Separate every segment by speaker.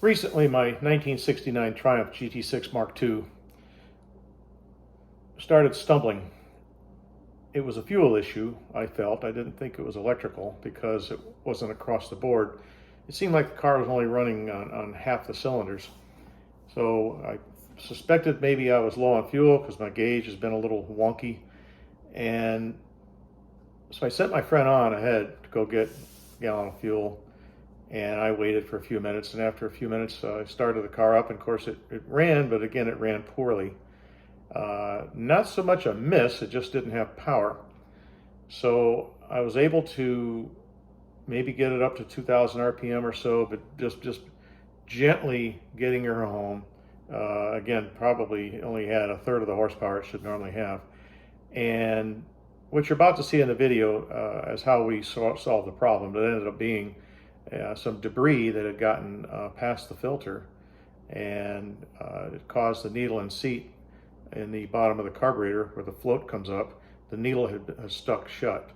Speaker 1: Recently, my 1969 Triumph GT6 Mark II started stumbling. It was a fuel issue, I felt. I didn't think it was electrical because it wasn't across the board. It seemed like the car was only running on half the cylinders. So I suspected maybe I was low on fuel because my gauge has been a little wonky. And so I sent my friend on ahead to go get a gallon of fuel. And I waited for a few minutes, and after a few minutes, I started the car up, and of course it ran, but again, it ran poorly. Not so much a miss, it just didn't have power. So I was able to maybe get it up to 2,000 RPM or so, but just gently getting her home. Again, probably only had a third of the horsepower it should normally have. And what you're about to see in the video is how we solved the problem. It ended up being some debris that had gotten past the filter, and it caused the needle and seat in the bottom of the carburetor where the float comes up. The needle had stuck shut.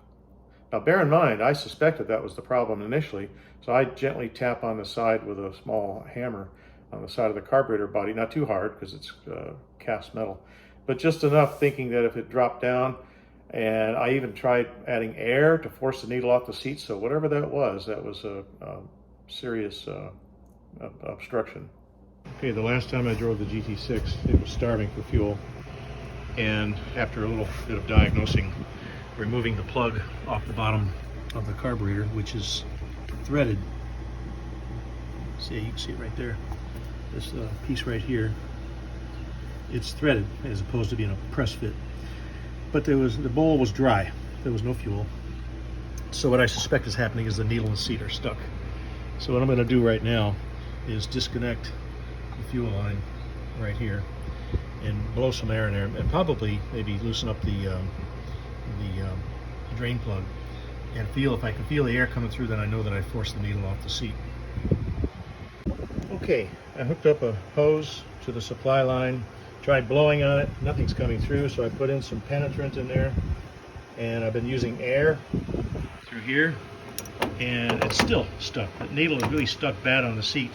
Speaker 1: Now bear in mind, I suspected that was the problem initially, so I gently tap on the side with a small hammer on the side of the carburetor body, not too hard because it's cast metal, but just enough thinking that if it dropped down. And I even tried adding air to force the needle off the seat. So whatever that was a serious obstruction. Okay, the last time I drove the GT6, it was starving for fuel. And after a little bit of diagnosing, removing the plug off the bottom of the carburetor, which is threaded. See, you can see it right there. This piece right here, it's threaded as opposed to being a press fit. But the bowl was dry. There was no fuel. So what I suspect is happening is the needle and seat are stuck. So what I'm going to do right now is disconnect the fuel line right here and blow some air in there, and probably maybe loosen up the drain plug, and if I can feel the air coming through, then I know that I forced the needle off the seat. Okay, I hooked up a hose to the supply line. Tried blowing on it, nothing's coming through, so I put in some penetrant in there, and I've been using air through here, and it's still stuck. The needle is really stuck bad on the seat.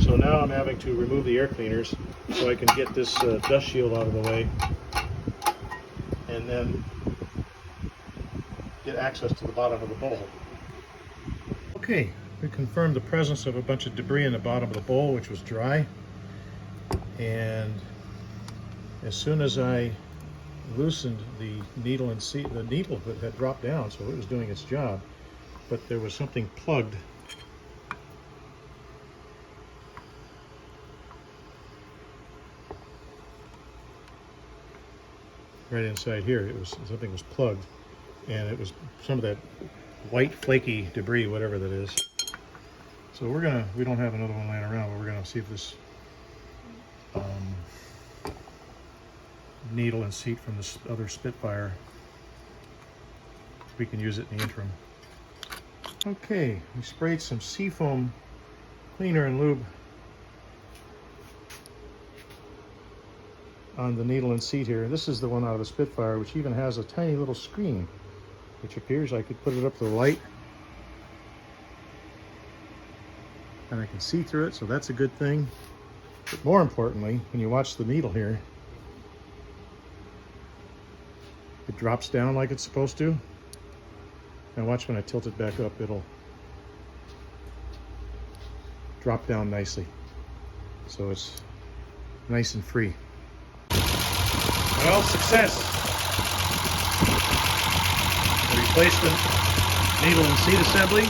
Speaker 1: So now I'm having to remove the air cleaners so I can get this dust shield out of the way, and then get access to the bottom of the bowl. Okay, we confirmed the presence of a bunch of debris in the bottom of the bowl, which was dry, and as soon as I loosened the needle and seat, the needle had dropped down, so it was doing its job, but there was something plugged. Right inside here, something was plugged, and it was some of that white flaky debris, whatever that is. So we don't have another one laying around, but we're gonna see if this needle and seat from this other Spitfire, we can use it in the interim. Okay, we sprayed some seafoam cleaner and lube on the needle and seat here. This is the one out of the Spitfire, which even has a tiny little screen, which appears I could put it up to the light and I can see through it, so that's a good thing. But more importantly, when you watch the needle here, it drops down like it's supposed to. And watch when I tilt it back up, it'll drop down nicely. So it's nice and free. Well, success! The replacement needle and seat assembly